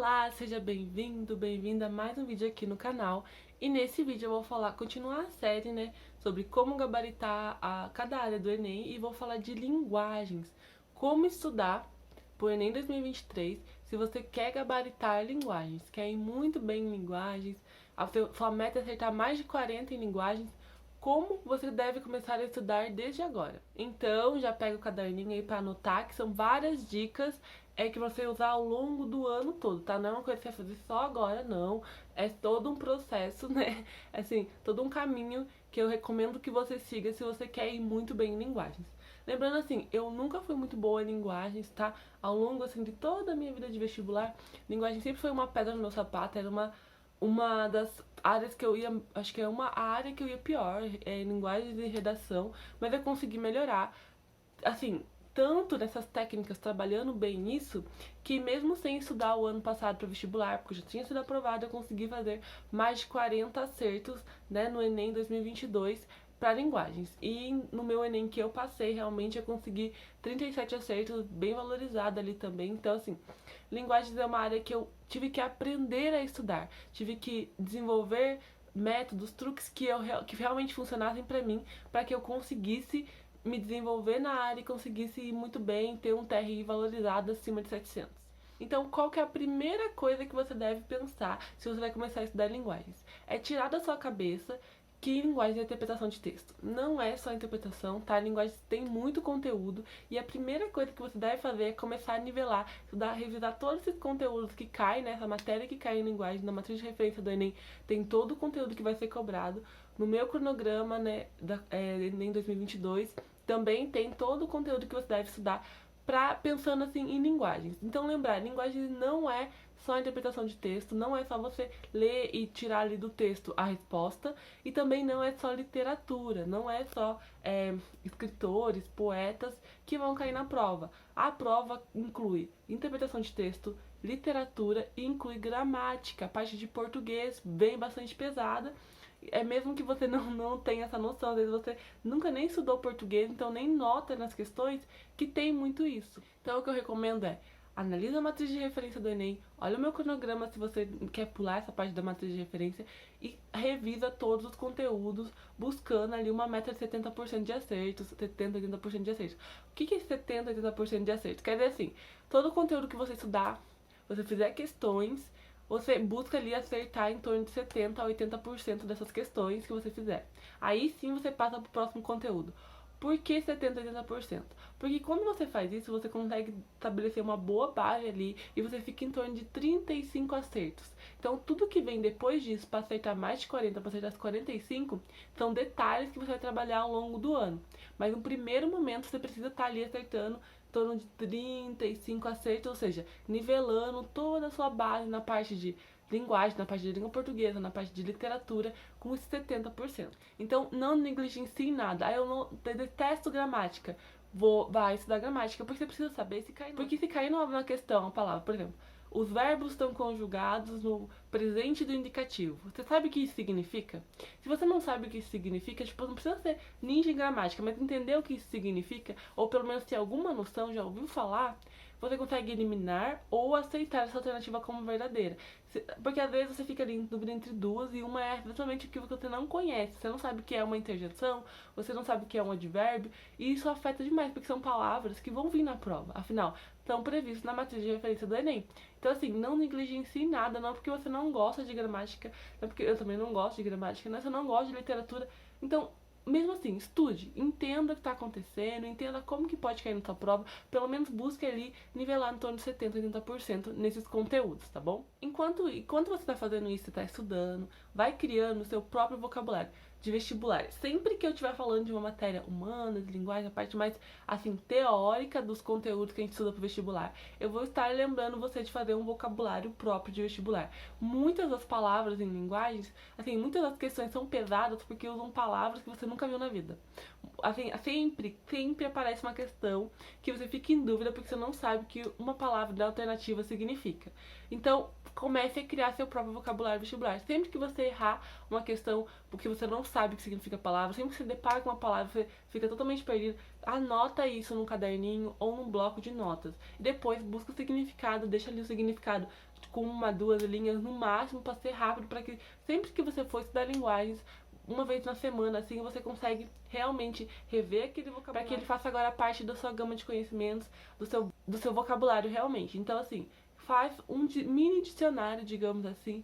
Olá, seja bem-vindo, bem-vinda a mais um vídeo aqui no canal. E nesse vídeo eu vou continuar a série, sobre como gabaritar cada área do Enem e vou falar de linguagens. Como estudar pro Enem 2023 se você quer gabaritar linguagens, quer ir muito bem em linguagens, sua meta é acertar mais de 40 em linguagens. Como você deve começar a estudar desde agora. Então, já pega o caderninho aí para anotar, que são várias dicas que você usar ao longo do ano todo, tá? Não é uma coisa que você vai fazer só agora, não. É todo um processo, né? Assim, todo um caminho que eu recomendo que você siga se você quer ir muito bem em linguagens. Lembrando assim, eu nunca fui muito boa em linguagens, tá? Ao longo assim de toda a minha vida de vestibular, linguagem sempre foi uma pedra no meu sapato, era uma das áreas que eu ia, acho que é uma área que eu ia pior, em linguagens e redação, mas eu consegui melhorar, assim, tanto nessas técnicas, trabalhando bem nisso, que mesmo sem estudar o ano passado para vestibular, porque eu já tinha sido aprovada, eu consegui fazer mais de 40 acertos, no Enem 2022 para linguagens. E no meu Enem que eu passei, realmente eu consegui 37 acertos, bem valorizado ali também. Então, assim, linguagens é uma área que eu tive que aprender a estudar, tive que desenvolver métodos, truques que realmente funcionassem para mim, para que eu conseguisse me desenvolver na área e conseguisse ir muito bem, ter um TRI valorizado acima de 700. Então, qual que é a primeira coisa que você deve pensar se você vai começar a estudar linguagens? É tirar da sua cabeça que linguagem é interpretação de texto. Não é só interpretação, tá? Linguagem tem muito conteúdo e a primeira coisa que você deve fazer é começar a nivelar, estudar, revisar todos esses conteúdos que caem nessa matéria que cai em linguagem, na matriz de referência do Enem, tem todo o conteúdo que vai ser cobrado. No meu cronograma, Enem 2022, também tem todo o conteúdo que você deve estudar pensando assim em linguagens. Então lembrar, linguagem não é só a interpretação de texto, não é só você ler e tirar ali do texto a resposta, e também não é só literatura, não é só escritores, poetas que vão cair na prova. A prova inclui interpretação de texto, literatura e inclui gramática, a parte de português bem bastante pesada. É mesmo que você não tenha essa noção, às vezes você nunca nem estudou português, então nem nota nas questões que tem muito isso. Então o que eu recomendo é analisa a matriz de referência do Enem, olha o meu cronograma se você quer pular essa parte da matriz de referência e revisa todos os conteúdos, buscando ali uma meta de 70% de acertos, 70, 80% de acertos. O que é 70, 80% de acertos? Quer dizer assim, todo o conteúdo que você estudar, você fizer questões, você busca ali acertar em torno de 70 a 80% dessas questões que você fizer. Aí sim você passa para o próximo conteúdo. Por que 70 a 80%? Porque quando você faz isso, você consegue estabelecer uma boa base ali e você fica em torno de 35 acertos. Então, tudo que vem depois disso, para acertar mais de 40, para acertar as 45, são detalhes que você vai trabalhar ao longo do ano. Mas no primeiro momento, você precisa estar ali acertando em torno de 35 acertos, ou seja, nivelando toda a sua base na parte de linguagem, na parte de língua portuguesa, na parte de literatura, com os 70%. Então, não negligencie nada. Eu não detesto gramática. Vai estudar gramática, porque você precisa saber se cair. Porque se cair numa questão, a palavra, por exemplo, os verbos estão conjugados no presente do indicativo. Você sabe o que isso significa? Se você não sabe o que isso significa, tipo, não precisa ser ninja em gramática, mas entender o que isso significa, ou pelo menos ter alguma noção, já ouviu falar, você consegue eliminar ou aceitar essa alternativa como verdadeira. Porque às vezes você fica ali em dúvida entre duas e uma é exatamente o que você não conhece. Você não sabe o que é uma interjeição, você não sabe o que é um advérbio, e isso afeta demais, porque são palavras que vão vir na prova. Afinal, estão previstos na matriz de referência do Enem. Então, assim, não negligencie nada, não porque você não gosta de gramática, não porque eu também não gosto de gramática, não é você não gosta de literatura. Então, mesmo assim, estude, entenda o que está acontecendo, entenda como que pode cair na sua prova, pelo menos busque ali nivelar em torno de 70, 80% nesses conteúdos, tá bom? Enquanto você está fazendo isso, você está estudando, vai criando o seu próprio vocabulário de vestibular. Sempre que eu estiver falando de uma matéria humana, de linguagem, a parte mais, assim, teórica dos conteúdos que a gente estuda pro vestibular, eu vou estar lembrando você de fazer um vocabulário próprio de vestibular. Muitas das palavras em linguagens, assim, muitas das questões são pesadas porque usam palavras que você nunca viu na vida. Assim, sempre aparece uma questão que você fica em dúvida porque você não sabe o que uma palavra da alternativa significa. Então, comece a criar seu próprio vocabulário vestibular. Sempre que você errar uma questão porque você não sabe o que significa a palavra, sempre que você depara com uma palavra, você fica totalmente perdido, anota isso num caderninho ou num bloco de notas. E depois busca o significado, deixa ali o significado com 1, 2 linhas no máximo, para ser rápido, para que sempre que você for estudar linguagens, uma vez na semana, assim, você consegue realmente rever aquele vocabulário, para que ele faça agora parte da sua gama de conhecimentos, do seu vocabulário realmente. Então, assim, faz um mini dicionário, digamos assim,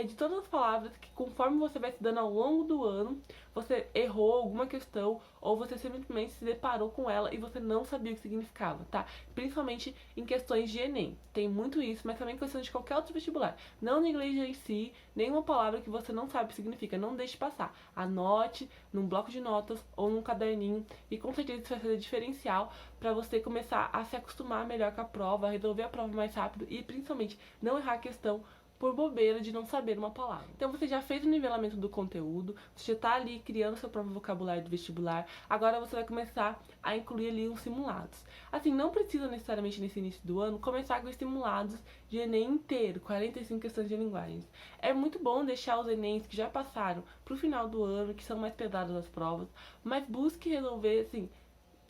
de todas as palavras que, conforme você vai estudando ao longo do ano, você errou alguma questão ou você simplesmente se deparou com ela e você não sabia o que significava, tá? Principalmente em questões de Enem. Tem muito isso, mas também em questões de qualquer outro vestibular. Não no inglês em si, nenhuma palavra que você não sabe o que significa. Não deixe passar. Anote num bloco de notas ou num caderninho e com certeza isso vai ser diferencial para você começar a se acostumar melhor com a prova, a resolver a prova mais rápido e principalmente não errar a questão por bobeira de não saber uma palavra. Então você já fez o nivelamento do conteúdo, você já está ali criando seu próprio vocabulário do vestibular, agora você vai começar a incluir ali os simulados. Assim, não precisa necessariamente nesse início do ano começar com os simulados de Enem inteiro, 45 questões de linguagens. É muito bom deixar os Enems que já passaram para o final do ano, que são mais pesados as provas, mas busque resolver, assim,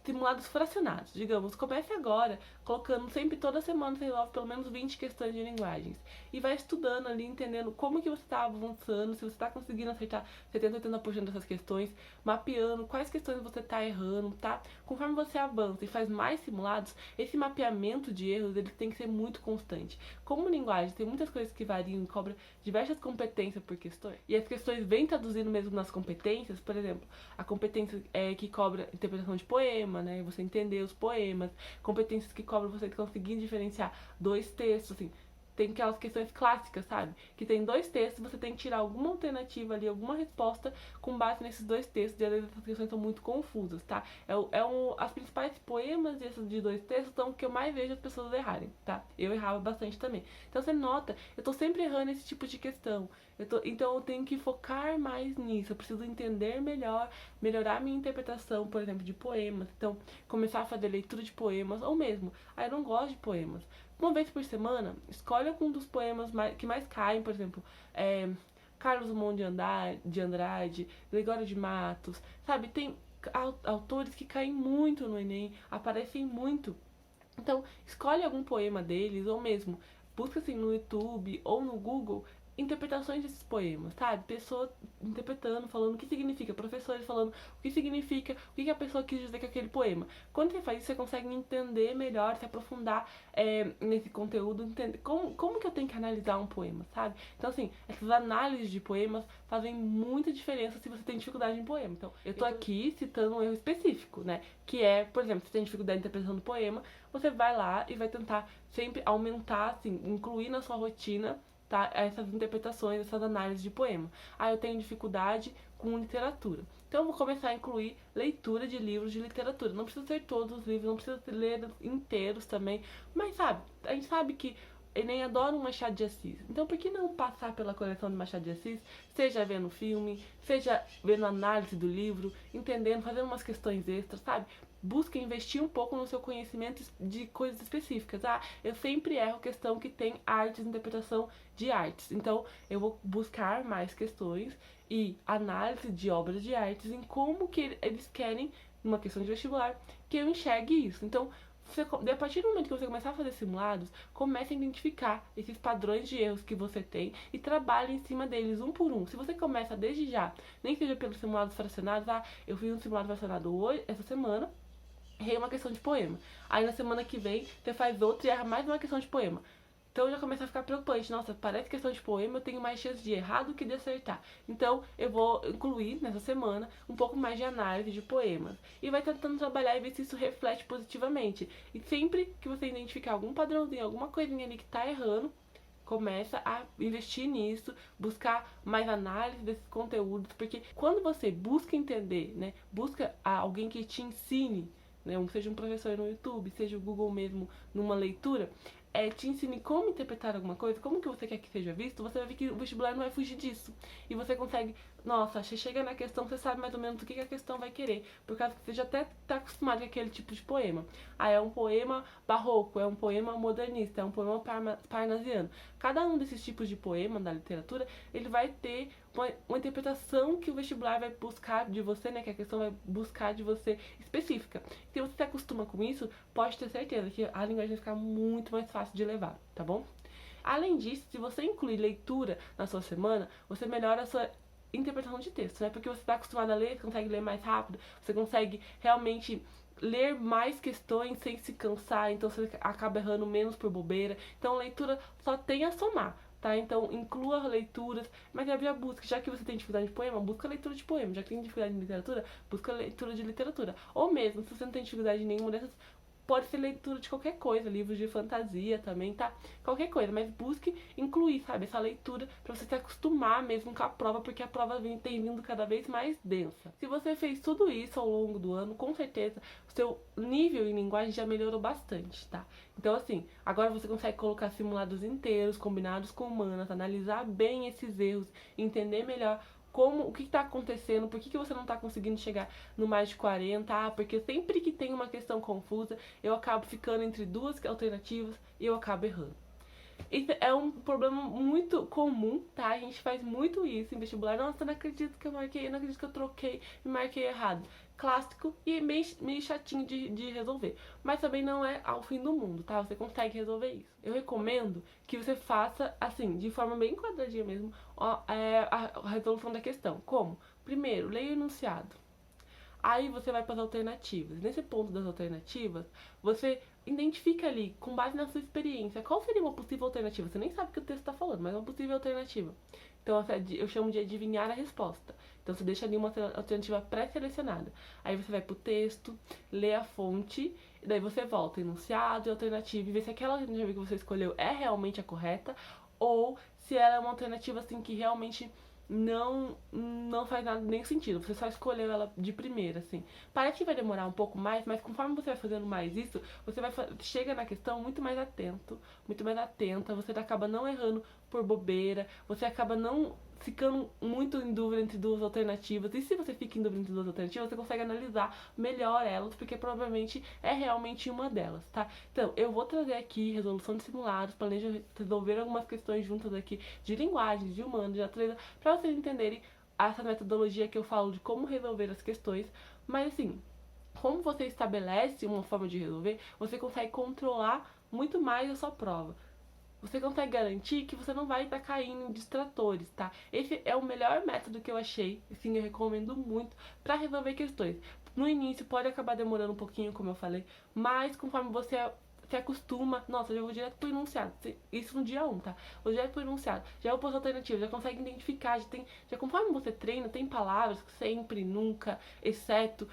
simulados fracionados. Digamos, comece agora, colocando sempre, toda semana você resolve pelo menos 20 questões de linguagens. E vai estudando ali, entendendo como que você está avançando, se você está conseguindo acertar 70, 80% dessas questões, mapeando quais questões você está errando, tá? Conforme você avança e faz mais simulados, esse mapeamento de erros, ele tem que ser muito constante. Como linguagem, tem muitas coisas que variam e cobra diversas competências por questões. E as questões vêm traduzindo mesmo nas competências, por exemplo, a competência que cobra interpretação de poema, né? Você entender os poemas, competências que cobram você conseguir diferenciar dois textos, assim. Tem aquelas questões clássicas, sabe? Que tem dois textos, você tem que tirar alguma alternativa ali, alguma resposta com base nesses dois textos, e às vezes essas questões são muito confusas, tá? As principais poemas desses de dois textos são o que eu mais vejo as pessoas errarem, tá? Eu errava bastante também. Então você nota, eu tô sempre errando esse tipo de questão. Então eu tenho que focar mais nisso, eu preciso entender melhor, melhorar minha interpretação, por exemplo, de poemas. Então, começar a fazer leitura de poemas, ou mesmo, eu não gosto de poemas. Uma vez por semana, escolhe algum dos poemas que mais caem, por exemplo, Carlos Drummond de Andrade, Gregório de Matos, sabe? Tem autores que caem muito no Enem, aparecem muito. Então, escolhe algum poema deles, ou mesmo, busca assim no YouTube ou no Google interpretações desses poemas, sabe? Pessoas interpretando, falando o que significa, professores falando o que significa, o que a pessoa quis dizer com aquele poema. Quando você faz isso, você consegue entender melhor, se aprofundar nesse conteúdo, entender como que eu tenho que analisar um poema, sabe? Então, assim, essas análises de poemas fazem muita diferença se você tem dificuldade em poema. Então, eu tô aqui citando um erro específico, né? Que é, por exemplo, se você tem dificuldade em interpretação do poema, você vai lá e vai tentar sempre aumentar, assim, incluir na sua rotina, tá, essas interpretações, essas análises de poema. Eu tenho dificuldade com literatura. Então eu vou começar a incluir leitura de livros de literatura. Não precisa ser todos os livros, não precisa ler inteiros também. Mas sabe, a gente sabe que Enem adora um Machado de Assis. Então por que não passar pela coleção de Machado de Assis, seja vendo filme, seja vendo análise do livro, entendendo, fazendo umas questões extras, sabe? Busca investir um pouco no seu conhecimento de coisas específicas. Eu sempre erro questão que tem artes, interpretação de artes. Então, eu vou buscar mais questões e análise de obras de artes em como que eles querem, numa questão de vestibular, que eu enxergue isso. Então, a partir do momento que você começar a fazer simulados, comece a identificar esses padrões de erros que você tem e trabalhe em cima deles um por um. Se você começa desde já, nem que seja pelos simulados fracionados, eu fiz um simulado fracionado hoje, essa semana, errei uma questão de poema. Aí na semana que vem você faz outro e erra mais uma questão de poema. Então já começa a ficar preocupante. Nossa, parece questão de poema, eu tenho mais chance de errar do que de acertar. Então eu vou incluir nessa semana um pouco mais de análise de poemas. E vai tentando trabalhar e ver se isso reflete positivamente. E sempre que você identificar algum padrãozinho, alguma coisinha ali que tá errando, começa a investir nisso, buscar mais análise desses conteúdos. Porque quando você busca entender, né, busca alguém que te ensine, né, seja um professor no YouTube, seja o Google mesmo numa leitura, te ensine como interpretar alguma coisa, como que você quer que seja visto, você vai ver que o vestibular não vai fugir disso. E você consegue, nossa, você chega na questão, você sabe mais ou menos o que a questão vai querer, por causa que você já até está acostumado com aquele tipo de poema. É um poema barroco, é um poema modernista, é um poema parnasiano. Cada um desses tipos de poema da literatura, ele vai ter uma interpretação que o vestibular vai buscar de você, né, que a questão vai buscar de você específica. Se você se acostuma com isso, pode ter certeza que a linguagem vai ficar muito mais fácil de levar, tá bom? Além disso, se você incluir leitura na sua semana, você melhora a sua interpretação de texto, né? Porque você está acostumado a ler, você consegue ler mais rápido, você consegue realmente ler mais questões sem se cansar, então você acaba errando menos por bobeira. Então, leitura só tem a somar, tá? Então, inclua leituras, mas já busque, já que você tem dificuldade de poema, busca leitura de poema. Já que tem dificuldade de literatura, busca leitura de literatura. Ou mesmo, se você não tem dificuldade em nenhuma dessas, pode ser leitura de qualquer coisa, livros de fantasia também, tá? Qualquer coisa, mas busque incluir, sabe, essa leitura pra você se acostumar mesmo com a prova, porque a prova tem vindo cada vez mais densa. Se você fez tudo isso ao longo do ano, com certeza o seu nível em linguagem já melhorou bastante, tá? Então, assim, agora você consegue colocar simulados inteiros, combinados com humanas, analisar bem esses erros, entender melhor o que está acontecendo, por que você não está conseguindo chegar no mais de 40, porque sempre que tem uma questão confusa, eu acabo ficando entre duas alternativas e eu acabo errando. Isso é um problema muito comum, tá? A gente faz muito isso em vestibular. Nossa, não acredito que eu marquei, não acredito que eu troquei e marquei errado. Clássico e meio chatinho de resolver. Mas também não é ao fim do mundo, tá? Você consegue resolver isso. Eu recomendo que você faça, assim, de forma bem quadradinha mesmo, a resolução da questão. Como? Primeiro, leia o enunciado. Aí você vai para as alternativas. Nesse ponto das alternativas, você identifica ali, com base na sua experiência, qual seria uma possível alternativa. Você nem sabe o que o texto está falando, mas é uma possível alternativa. Então eu chamo de adivinhar a resposta. Então você deixa ali uma alternativa pré-selecionada. Aí você vai pro texto, lê a fonte, e daí você volta, enunciado e alternativa, e vê se aquela alternativa que você escolheu é realmente a correta, ou se ela é uma alternativa assim que realmente não faz nada nem sentido. Você só escolheu ela de primeira, assim. Parece que vai demorar um pouco mais, mas conforme você vai fazendo mais isso, você chega na questão muito mais atento, muito mais atenta, você acaba não errando por bobeira, você acaba não ficando muito em dúvida entre duas alternativas. E se você fica em dúvida entre duas alternativas, você consegue analisar melhor elas, porque provavelmente é realmente uma delas, tá? Então, eu vou trazer aqui resolução de simulados, planejo resolver algumas questões juntas aqui de linguagem, de humanos, de natureza, para vocês entenderem essa metodologia que eu falo de como resolver as questões. Mas assim, como você estabelece uma forma de resolver, você consegue controlar muito mais a sua prova. Você consegue garantir que você não vai estar caindo em distratores, tá? Esse é o melhor método que eu achei, sim, eu recomendo muito para resolver questões. No início pode acabar demorando um pouquinho, como eu falei, mas conforme você se acostuma, nossa, já vou direto pro enunciado, isso no dia 1, tá? Vou direto pro enunciado, já vou pôr alternativa, já consegue identificar, já conforme você treina, tem palavras, sempre, nunca, exceto,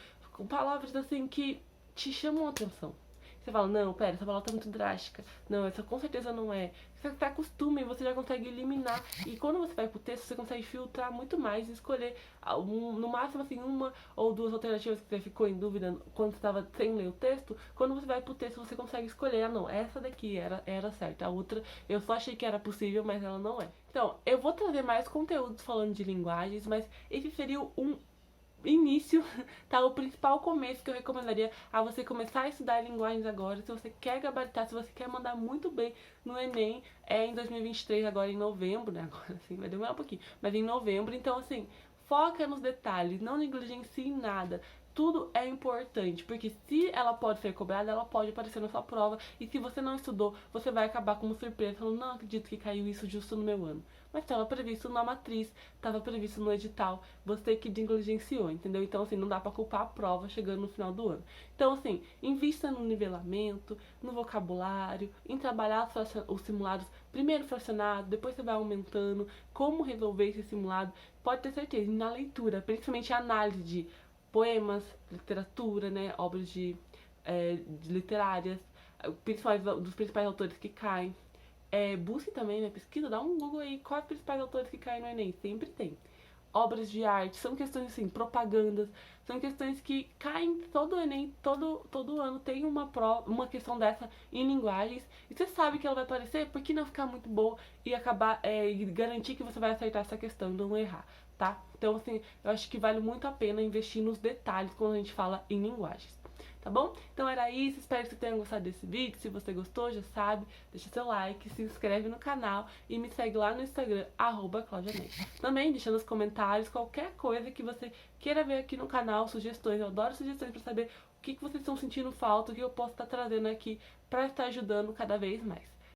palavras assim que te chamam a atenção. Você fala, não, pera, essa palavra tá muito drástica. Não, essa com certeza não é. Você acostuma e você já consegue eliminar. E quando você vai pro texto, você consegue filtrar muito mais e escolher no máximo assim uma ou duas alternativas que você ficou em dúvida quando você estava sem ler o texto. Quando você vai pro texto, você consegue escolher, ah não, essa daqui era certa. A outra eu só achei que era possível, mas ela não é. Então, eu vou trazer mais conteúdos falando de linguagens, mas esse seria um início, tá? O principal começo que eu recomendaria a você começar a estudar linguagens agora, se você quer gabaritar, se você quer mandar muito bem no Enem, em 2023, agora em novembro, né? Agora sim, vai demorar um pouquinho, mas em novembro, então assim, foca nos detalhes, não negligencie nada. Tudo é importante, porque se ela pode ser cobrada, ela pode aparecer na sua prova, e se você não estudou, você vai acabar como surpresa, falando, não acredito que caiu isso justo no meu ano. Mas estava previsto na matriz, estava previsto no edital, você que negligenciou, entendeu? Então, assim, não dá pra culpar a prova chegando no final do ano. Então, assim, invista no nivelamento, no vocabulário, em trabalhar os simulados, primeiro fracionado, depois você vai aumentando, como resolver esse simulado, pode ter certeza, e na leitura, principalmente a análise de poemas, literatura, né, obras de literárias, principais, dos principais autores que caem. Busque também, né, pesquisa, dá um Google aí, quais os principais autores que caem no Enem, sempre tem. Obras de arte, são questões assim, propagandas, são questões que caem todo o Enem, todo ano tem uma questão dessa em linguagens, e você sabe que ela vai aparecer, por que não ficar muito boa e acabar, e garantir que você vai acertar essa questão e não errar, tá? Então, assim, eu acho que vale muito a pena investir nos detalhes quando a gente fala em linguagens. Tá bom? Então era isso, espero que você tenha gostado desse vídeo. Se você gostou, já sabe, deixa seu like, se inscreve no canal e me segue lá no Instagram, @claudianey. Também deixa nos comentários qualquer coisa que você queira ver aqui no canal, sugestões. Eu adoro sugestões para saber o que vocês estão sentindo falta, o que eu posso estar trazendo aqui para estar ajudando cada vez mais.